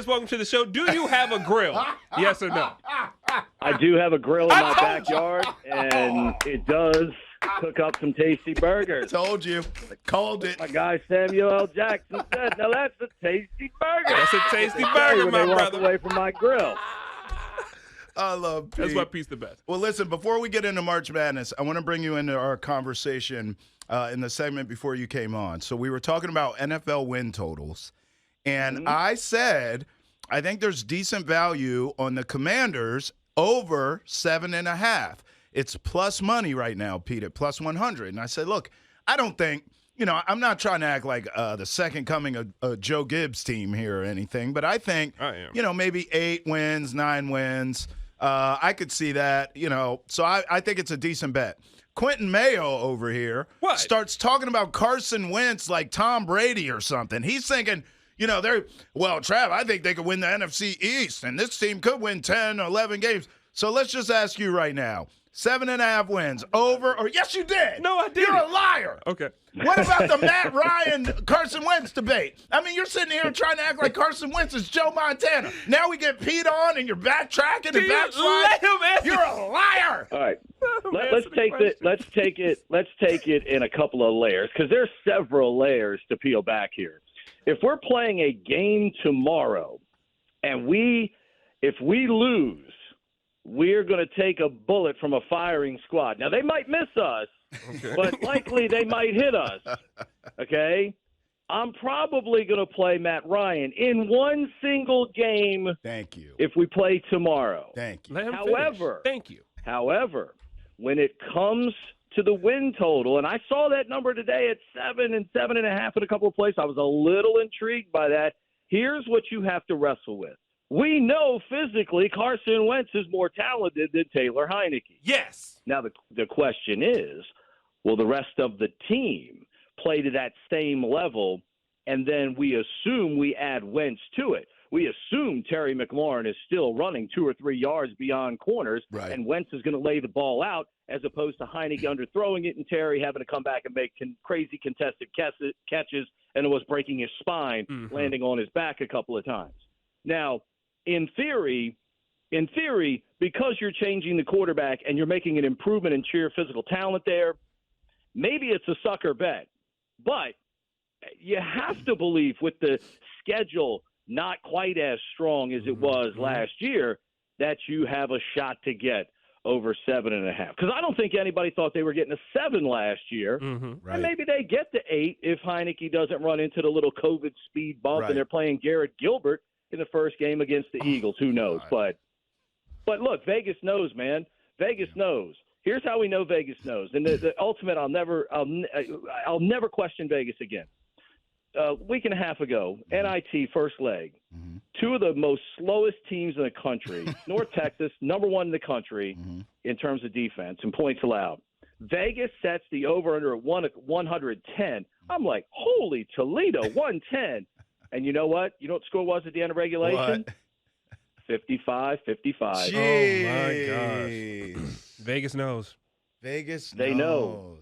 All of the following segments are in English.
Travis, welcome to the show. Do you have a grill? Yes or no? I do have a grill in my backyard, and it does cook up some tasty burgers. Told you. Called it. My guy Samuel L. Jackson said, now that's a tasty burger. That's a tasty burger, my walk brother. away from my grill. I love Pete. That's why Pete's the best. Well, listen, before we get into March Madness, I want to bring you into our conversation in the segment before you came on. So we were talking about NFL win totals, and I said I think there's decent value on the Commanders over 7.5. It's plus money right now, Pete, at plus 100. And I said, look, I don't think, I'm not trying to act like the second coming of Joe Gibbs team here or anything, but I think, I am. Maybe 8 wins, 9 wins. I could see that, so I think it's a decent bet. Quentin Mayo over here starts talking about Carson Wentz like Tom Brady or something. He's thinking, Trav, I think they could win the NFC East, and this team could win 10 or 11 games. So let's just ask you right now, 7.5 wins, over, or yes, you did. No, I didn't. You're a liar. Okay. What about the Matt Ryan, Carson Wentz debate? I mean, you're sitting here trying to act like Carson Wentz is Joe Montana. Now we get Pete on, and you're backtracking and backsliding. Let him answer. You're a liar. All right. Let's take it in a couple of layers, because there's several layers to peel back here. If we're playing a game tomorrow, and if we lose, we're going to take a bullet from a firing squad. Now, they might miss us, but likely they might hit us, okay? I'm probably going to play Matt Ryan in one single game. Thank you. If we play tomorrow. Thank you. Let him However, finish. Thank you. However, when it comes to the win total, and I saw that number today at 7 and 7.5 in a couple of places, I was a little intrigued by that. Here's what you have to wrestle with. We know physically Carson Wentz is more talented than Taylor Heineke. Yes. Now, the question is, will the rest of the team play to that same level, and then we assume we add Wentz to it? We assume Terry McLaurin is still running 2 or 3 yards beyond corners, and Wentz is going to lay the ball out as opposed to Heineke underthrowing it and Terry having to come back and make crazy contested catches and almost breaking his spine, landing on his back a couple of times. Now, in theory, because you're changing the quarterback and you're making an improvement in sheer physical talent there, maybe it's a sucker bet. But you have to believe with the schedule not quite as strong as it was last year that you have a shot to get over 7.5. Because I don't think anybody thought they were getting a 7 last year. And maybe they get to 8 if Heineke doesn't run into the little COVID speed bump and they're playing Garrett Gilbert in the first game against the Eagles. Who knows? But look, Vegas knows, man. Vegas knows. Here's how we know Vegas knows. And the ultimate, I'll never question Vegas again. A week and a half ago, NIT first leg, 2 of the most slowest teams in the country, North Texas, number 1 in the country in terms of defense and points allowed. Vegas sets the over-under at 110. I'm like, holy Toledo, 110. And you know what? You know what the score was at the end of regulation? 55-55. Oh, my gosh. Vegas knows. They know.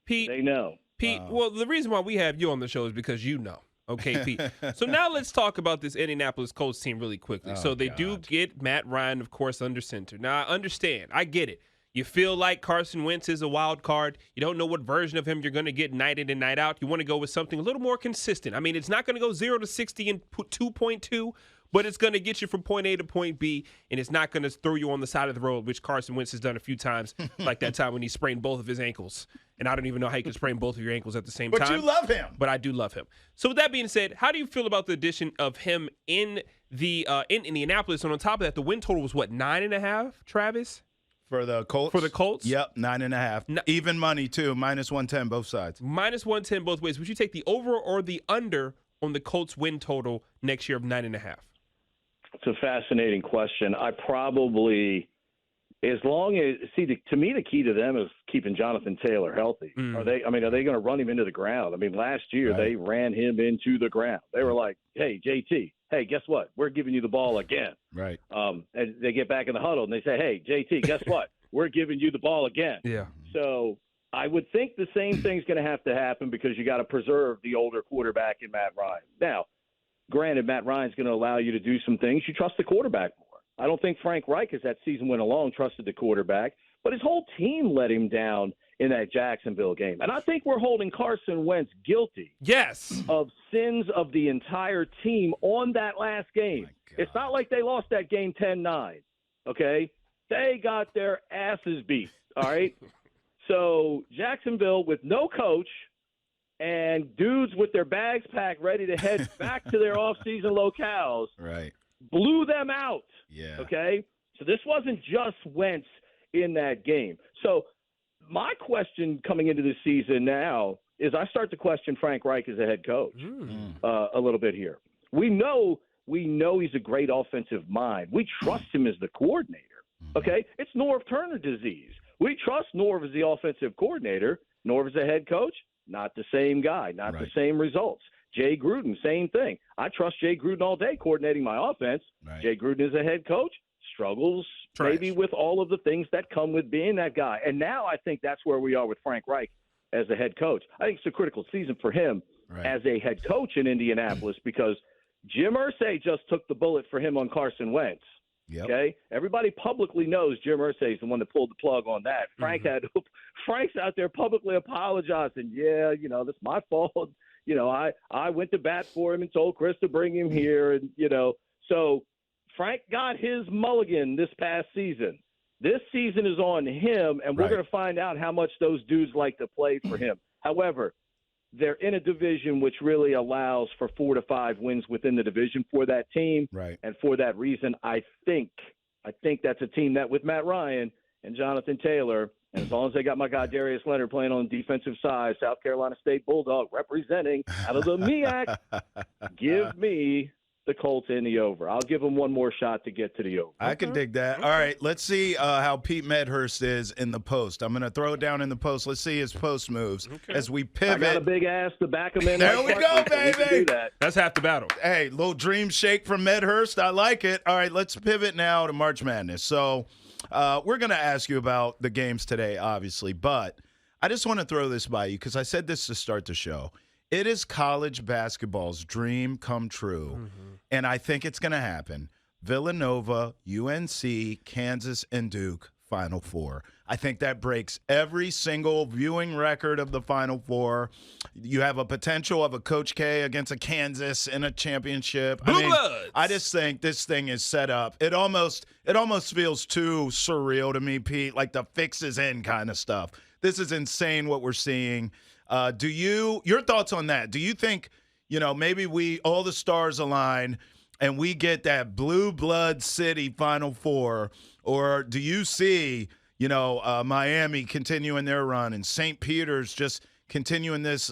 Pete. They know. Pete, well, the reason why we have you on the show is because you know. Okay, Pete. So now let's talk about this Indianapolis Colts team really quickly. So they do get Matt Ryan, of course, under center. Now, I understand. I get it. You feel like Carson Wentz is a wild card. You don't know what version of him you're going to get night in and night out. You want to go with something a little more consistent. I mean, it's not going to go 0 to 60 in 2.2, but it's going to get you from point A to point B, and it's not going to throw you on the side of the road, which Carson Wentz has done a few times, like that time when he sprained both of his ankles. And I don't even know how you can sprain both of your ankles at the same time. But you love him. But I do love him. So with that being said, how do you feel about the addition of him in the in Indianapolis? And on top of that, the win total was what, 9.5, Travis? For the Colts? For the Colts? Yep, 9.5. Even money, too. Minus 110 both sides. Minus 110 both ways. Would you take the over or the under on the Colts win total next year of 9.5? It's a fascinating question. I probably, as long as, to me, the key to them is keeping Jonathan Taylor healthy. Are they going to run him into the ground? I mean, last year they ran him into the ground. They were like, hey, JT, hey, guess what? We're giving you the ball again. Right. And they get back in the huddle and they say, hey, JT, guess what? We're giving you the ball again. Yeah. So I would think the same thing's going to happen because you got to preserve the older quarterback in Matt Ryan. Now, granted, Matt Ryan's going to allow you to do some things. You trust the quarterback more. I don't think Frank Reich, as that season went along, trusted the quarterback, but his whole team let him down in that Jacksonville game. And I think we're holding Carson Wentz guilty of sins of the entire team on that last game. It's not like they lost that game 10-9, okay? They got their asses beat, all right? So Jacksonville with no coach and dudes with their bags packed ready to head back to their off-season locales blew them out, okay? So this wasn't just Wentz in that game. So my question coming into this season now is I start to question Frank Reich as a head coach a little bit here. We know he's a great offensive mind. We trust him as the coordinator, okay? It's Norv Turner disease. We trust Norv as the offensive coordinator. Norv as a head coach, not the same guy, not the same results. Jay Gruden, same thing. I trust Jay Gruden all day coordinating my offense. Jay Gruden as a head coach struggles maybe with all of the things that come with being that guy. And now I think that's where we are with Frank Reich as a head coach. I think it's a critical season for him as a head coach in Indianapolis because Jim Irsay just took the bullet for him on Carson Wentz. Okay, everybody publicly knows Jim Irsay is the one that pulled the plug on that. Frank's out there publicly apologizing. Yeah, that's my fault. I went to bat for him and told Chris to bring him here, and so Frank got his mulligan this past season. This season is on him, and we're going to find out how much those dudes like to play for him. However, they're in a division which really allows for 4 to 5 wins within the division for that team. And for that reason, I think that's a team that with Matt Ryan and Jonathan Taylor, and as long as they got my guy Darius Leonard playing on the defensive side, South Carolina State Bulldog representing out of the MEAC, give me the Colts in the over. I'll give them one more shot to get to the over. I can dig that. All right, let's see how Pete Medhurst is in the post. I'm going to throw it down in the post. Let's see his post moves as we pivot. I got a big ass to back him in. There we go, baby. That's half the battle. Hey, little dream shake from Medhurst. I like it. All right, let's pivot now to March Madness. So we're going to ask you about the games today, obviously, but I just want to throw this by you because I said this to start the show. It is college basketball's dream come true, and I think it's going to happen. Villanova, UNC, Kansas, and Duke, Final Four. I think that breaks every single viewing record of the Final Four. You have a potential of a Coach K against a Kansas in a championship. I just think this thing is set up. It almost feels too surreal to me, Pete, like the fix is in kind of stuff. This is insane what we're seeing. Your thoughts on that? Do you think, maybe all the stars align and we get that blue blood city Final Four, or do you see, Miami continuing their run and St. Peter's just continuing this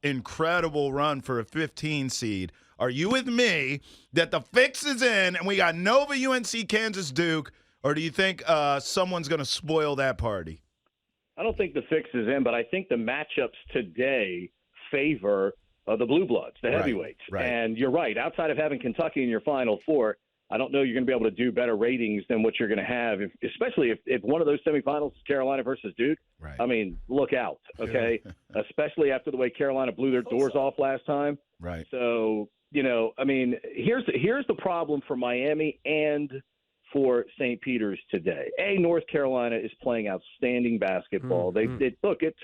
incredible run for a 15 seed? Are you with me that the fix is in and we got Nova, UNC, Kansas, Duke, or do you think someone's going to spoil that party? I don't think the fix is in, but I think the matchups today favor the Blue Bloods, the heavyweights. And you're right. Outside of having Kentucky in your Final Four, I don't know you're going to be able to do better ratings than what you're going to have, especially if one of those semifinals is Carolina versus Duke. I mean, look out, okay? Especially after the way Carolina blew their doors off last time. So, here's the problem for Miami and for St. Peter's today. North Carolina is playing outstanding basketball. It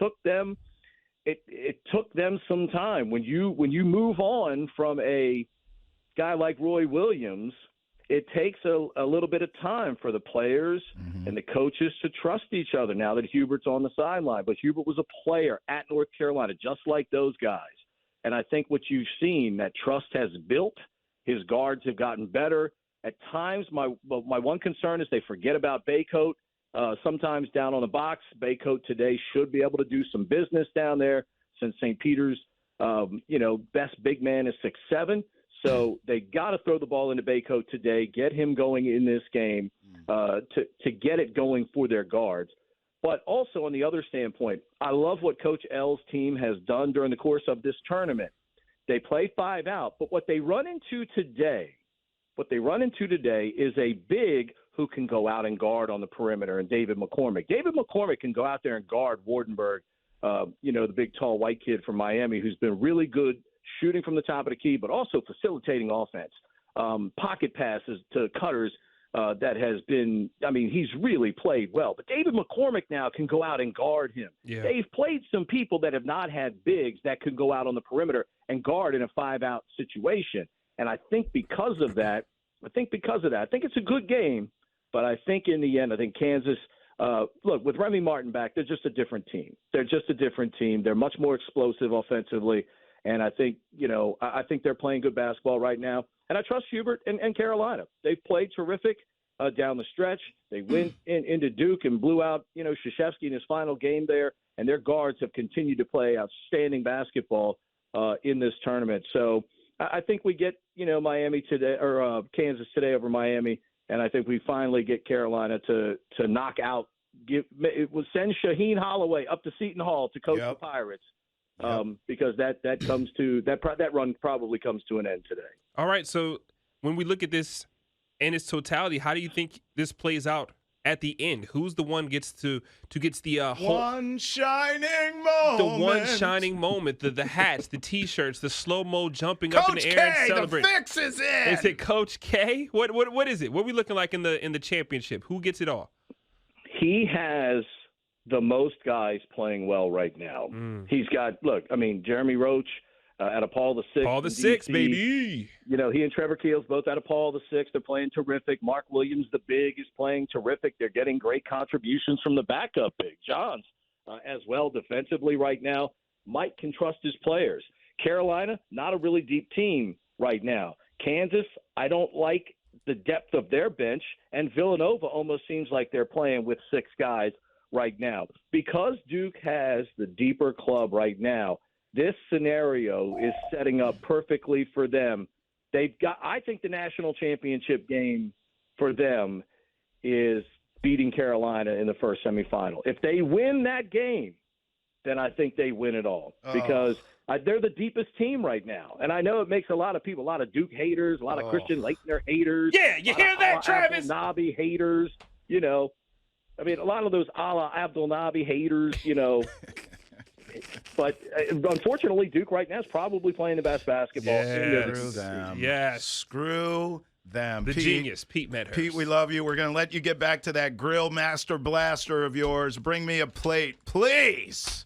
took them some time. When you move on from a guy like Roy Williams, it takes a little bit of time for the players and the coaches to trust each other now that Hubert's on the sideline. But Hubert was a player at North Carolina, just like those guys. And I think what you've seen, that trust has built. His guards have gotten better. At times, my one concern is they forget about Baycoat. Sometimes down on the box, Baycoat today should be able to do some business down there since St. Peter's, best big man is 6'7". So they got to throw the ball into Baycoat today, get him going in this game to get it going for their guards. But also on the other standpoint, I love what Coach L's team has done during the course of this tournament. They play 5 out, but what they run into today is a big who can go out and guard on the perimeter, and David McCormick. David McCormick can go out there and guard Wardenberg, the big tall white kid from Miami who's been really good shooting from the top of the key, but also facilitating offense. Pocket passes to cutters that has been – I mean, he's really played well. But David McCormick now can go out and guard him. Yeah. They've played some people that have not had bigs that could go out on the perimeter and guard in a 5-out situation. And I think because of that, I think it's a good game. But I think in the end, I think Kansas look, with Remy Martin back, they're just a different team. They're much more explosive offensively. And I think, I think they're playing good basketball right now. And I trust Hubert and Carolina. They've played terrific down the stretch. They went into Duke and blew out, Krzyzewski in his final game there. And their guards have continued to play outstanding basketball in this tournament. So I think we get, Miami today or Kansas today over Miami. And I think we finally get Carolina to knock out. Send Shaheen Holloway up to Seton Hall to coach the Pirates. Because that run probably comes to an end today. All right. So when we look at this in its totality, how do you think this plays out at the end? Who's the one gets the one shining moment? The one shining moment. The hats, the T-shirts, the slow-mo jumping Coach up in the air and celebrating. The fix is in. Is it Coach K? What is it? What are we looking like in the championship? Who gets it all? He has the most guys playing well right now. He's got, Jeremy Roach out of Paul VI. Paul VI, baby. He and Trevor Keels both out of Paul VI. They're playing terrific. Mark Williams, the big, is playing terrific. They're getting great contributions from the backup big, Johns, as well defensively right now. Mike can trust his players. Carolina, not a really deep team right now. Kansas, I don't like the depth of their bench. And Villanova almost seems like they're playing with 6 guys right now. Because Duke has the deeper club right now, this scenario is setting up perfectly for them. I think the national championship game for them is beating Carolina in the first semifinal. If they win that game, then I think they win it all because they're the deepest team right now. And I know it makes a lot of people, a lot of Duke haters, a lot of Christian Laettner haters. Yeah, you hear that, Travis? Nabi haters, a lot of those a la Abdul Nabi haters, But unfortunately, Duke right now is probably playing the best basketball. Screw them. Yes. Screw them. The genius, Pete Medhurst. Pete, we love you. We're going to let you get back to that grill master blaster of yours. Bring me a plate, please.